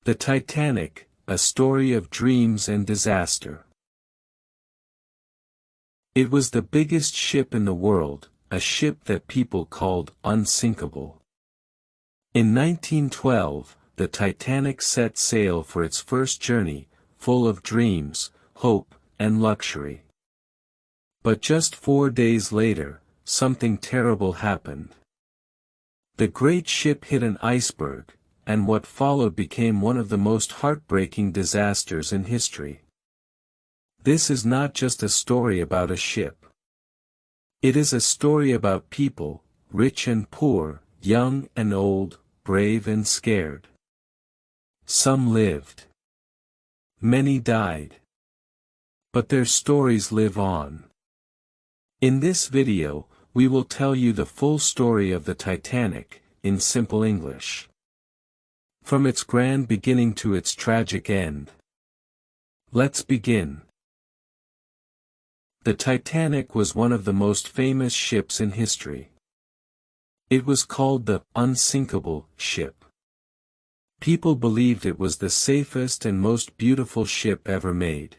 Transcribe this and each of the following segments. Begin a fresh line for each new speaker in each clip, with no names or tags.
The Titanic, a story of dreams and disaster. It was the biggest ship in the world, a ship that people called unsinkable. In 1912, the Titanic set sail for its first journey, full of dreams, hope, and luxury. But just 4 days later, something terrible happened. The great ship hit an iceberg, and what followed became one of the most heartbreaking disasters in history. This is not just a story about a ship. It is a story about people, rich and poor, young and old, brave and scared. Some lived. Many died. But their stories live on. In this video, we will tell you the full story of the Titanic, in simple English. From its grand beginning to its tragic end. Let's begin. The Titanic was one of the most famous ships in history. It was called the unsinkable ship. People believed it was the safest and most beautiful ship ever made.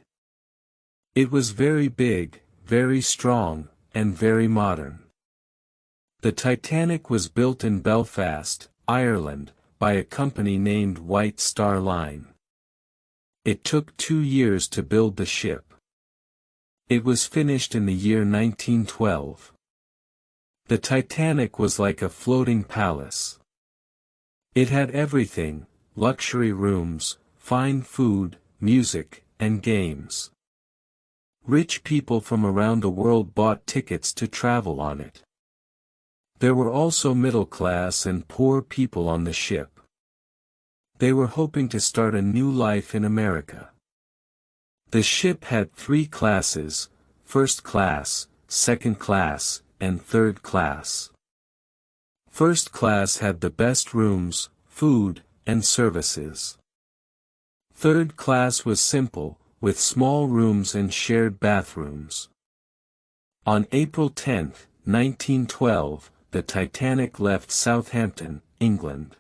It was very big, very strong, and very modern. The Titanic was built in Belfast, Ireland, by a company named White Star Line. It took 2 years to build the ship. It was finished in the year 1912. The Titanic was like a floating palace. It had everything: luxury rooms, fine food, music, and games. Rich people from around the world bought tickets to travel on it. There were also middle-class and poor people on the ship. They were hoping to start a new life in America. The ship had 3 classes: first class, second class, and third class. First class had the best rooms, food, and services. Third class was simple, with small rooms and shared bathrooms. On April 10, 1912, the Titanic left Southampton, England.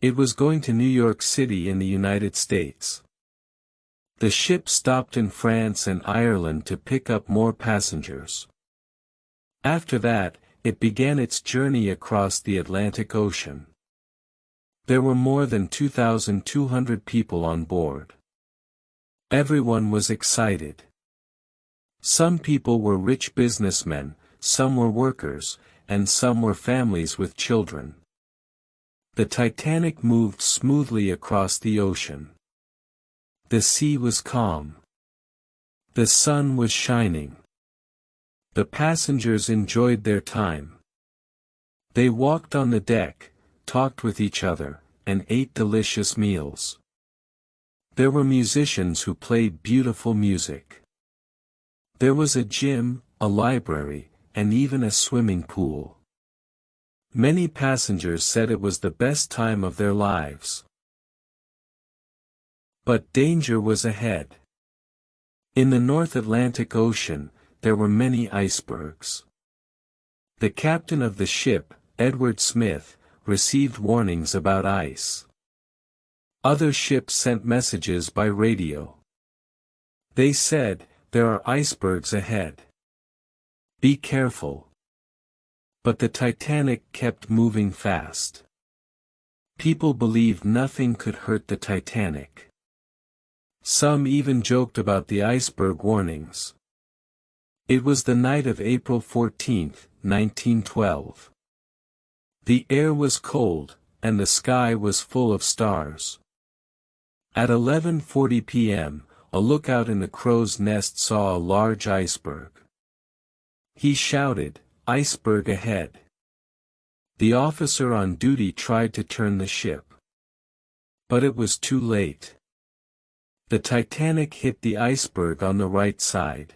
It was going to New York City in the United States. The ship stopped in France and Ireland to pick up more passengers. After that, it began its journey across the Atlantic Ocean. There were more than 2,200 people on board. Everyone was excited. Some people were rich businessmen, some were workers, and some were families with children. The Titanic moved smoothly across the ocean. The sea was calm. The sun was shining. The passengers enjoyed their time. They walked on the deck, talked with each other, and ate delicious meals. There were musicians who played beautiful music. There was a gym, a library, and even a swimming pool. Many passengers said it was the best time of their lives. But danger was ahead. In the North Atlantic Ocean, there were many icebergs. The captain of the ship, Edward Smith, received warnings about ice. Other ships sent messages by radio. They said, "There are icebergs ahead. Be careful." But the Titanic kept moving fast. People believed nothing could hurt the Titanic. Some even joked about the iceberg warnings. It was the night of April 14, 1912. The air was cold, and the sky was full of stars. At 11:40 p.m., a lookout in the crow's nest saw a large iceberg. He shouted, "Iceberg ahead." The officer on duty tried to turn the ship. But it was too late. The Titanic hit the iceberg on the right side.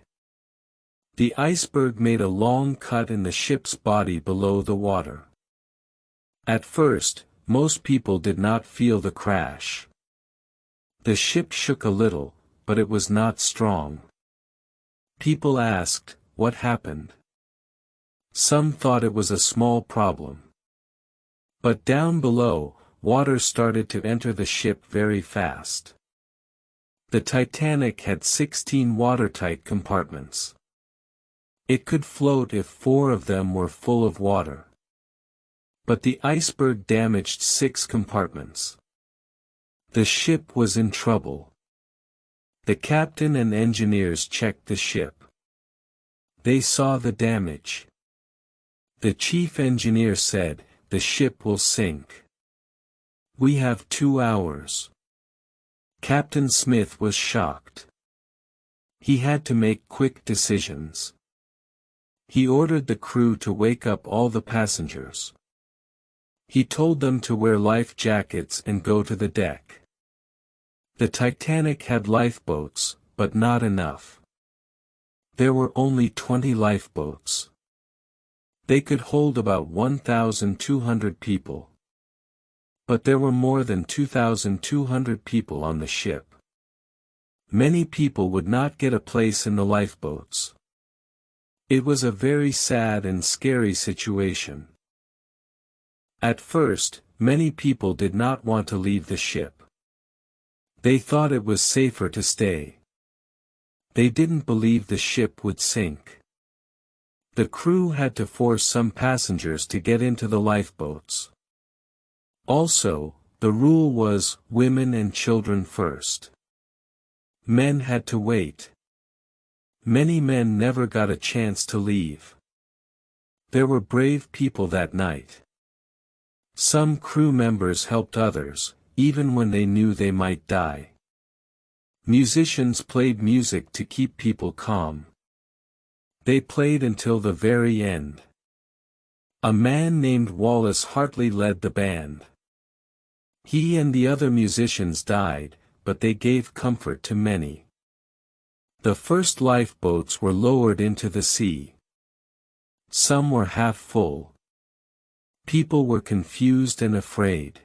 The iceberg made a long cut in the ship's body below the water. At first, most people did not feel the crash. The ship shook a little, but it was not strong. People asked, "What happened?" Some thought it was a small problem. But down below, water started to enter the ship very fast. The Titanic had 16 watertight compartments. It could float if 4 of them were full of water. But the iceberg damaged 6 compartments. The ship was in trouble. The captain and engineers checked the ship. They saw the damage. The chief engineer said, "The ship will sink. We have 2 hours." Captain Smith was shocked. He had to make quick decisions. He ordered the crew to wake up all the passengers. He told them to wear life jackets and go to the deck. The Titanic had lifeboats, but not enough. There were only 20 lifeboats. They could hold about 1,200 people. But there were more than 2,200 people on the ship. Many people would not get a place in the lifeboats. It was a very sad and scary situation. At first, many people did not want to leave the ship. They thought it was safer to stay. They didn't believe the ship would sink. The crew had to force some passengers to get into the lifeboats. Also, the rule was, women and children first. Men had to wait. Many men never got a chance to leave. There were brave people that night. Some crew members helped others, even when they knew they might die. Musicians played music to keep people calm. They played until the very end. A man named Wallace Hartley led the band. He and the other musicians died, but they gave comfort to many. The first lifeboats were lowered into the sea. Some were half full. People were confused and afraid.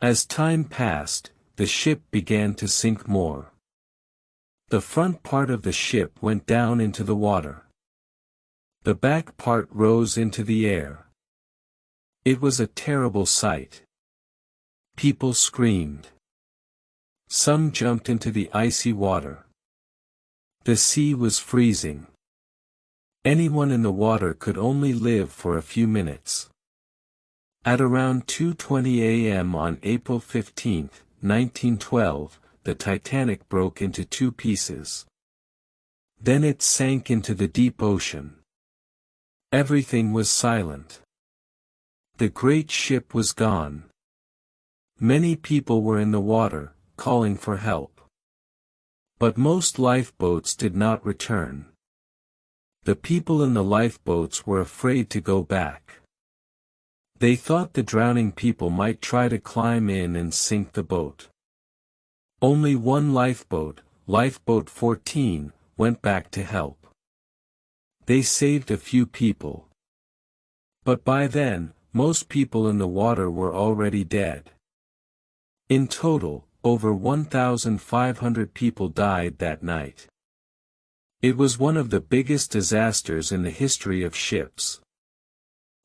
As time passed, the ship began to sink more. The front part of the ship went down into the water. The back part rose into the air. It was a terrible sight. People screamed. Some jumped into the icy water. The sea was freezing. Anyone in the water could only live for a few minutes. At around 2:20 a.m. on April 15, 1912, the Titanic broke into 2 pieces. Then it sank into the deep ocean. Everything was silent. The great ship was gone. Many people were in the water, calling for help. But most lifeboats did not return. The people in the lifeboats were afraid to go back. They thought the drowning people might try to climb in and sink the boat. Only one lifeboat, Lifeboat 14, went back to help. They saved a few people. But by then, most people in the water were already dead. In total, over 1,500 people died that night. It was one of the biggest disasters in the history of ships.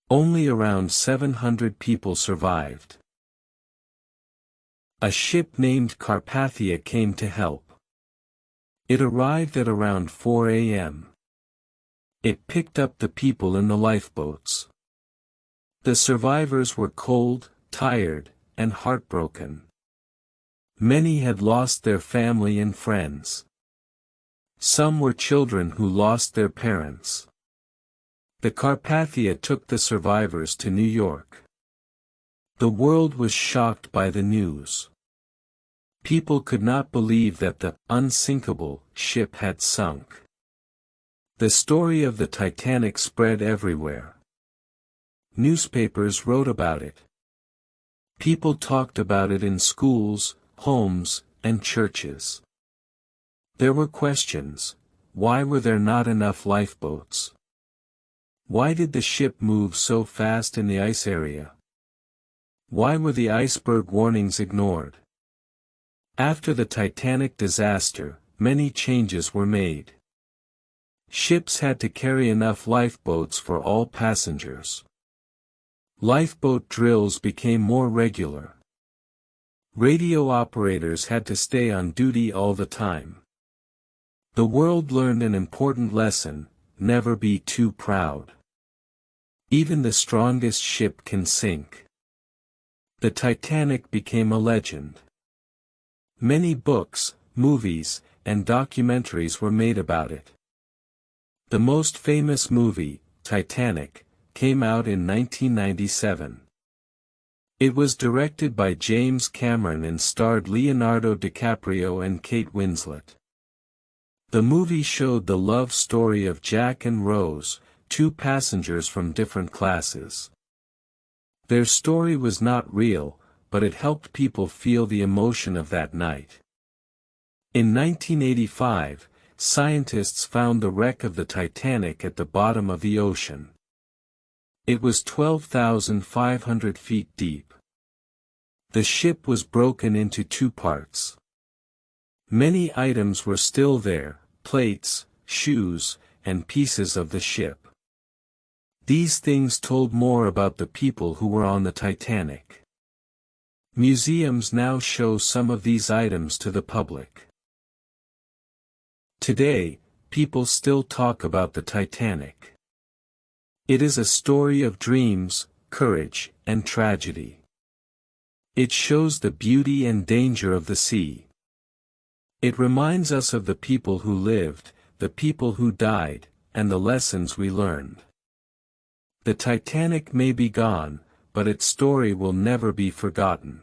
Only around 700 people survived. A ship named Carpathia came to help. It arrived at around 4 a.m. It picked up the people in the lifeboats. The survivors were cold, tired, and heartbroken. Many had lost their family and friends. Some were children who lost their parents. The Carpathia took the survivors to New York. The world was shocked by the news. People could not believe that the unsinkable ship had sunk. The story of the Titanic spread everywhere. Newspapers wrote about it. People talked about it in schools, homes, and churches. There were questions. Why were there not enough lifeboats? Why did the ship move so fast in the ice area? Why were the iceberg warnings ignored? After the Titanic disaster, many changes were made. Ships had to carry enough lifeboats for all passengers. Lifeboat drills became more regular. Radio operators had to stay on duty all the time. The world learned an important lesson: never be too proud. Even the strongest ship can sink. The Titanic became a legend. Many books, movies, and documentaries were made about it. The most famous movie, Titanic, came out in 1997. It was directed by James Cameron and starred Leonardo DiCaprio and Kate Winslet. The movie showed the love story of Jack and Rose, two passengers from different classes. Their story was not real, but it helped people feel the emotion of that night. In 1985, scientists found the wreck of the Titanic at the bottom of the ocean. It was 12,500 feet deep. The ship was broken into two parts. Many items were still there: plates, shoes, and pieces of the ship. These things told more about the people who were on the Titanic. Museums now show some of these items to the public. Today, people still talk about the Titanic. It is a story of dreams, courage, and tragedy. It shows the beauty and danger of the sea. It reminds us of the people who lived, the people who died, and the lessons we learned. The Titanic may be gone, but its story will never be forgotten.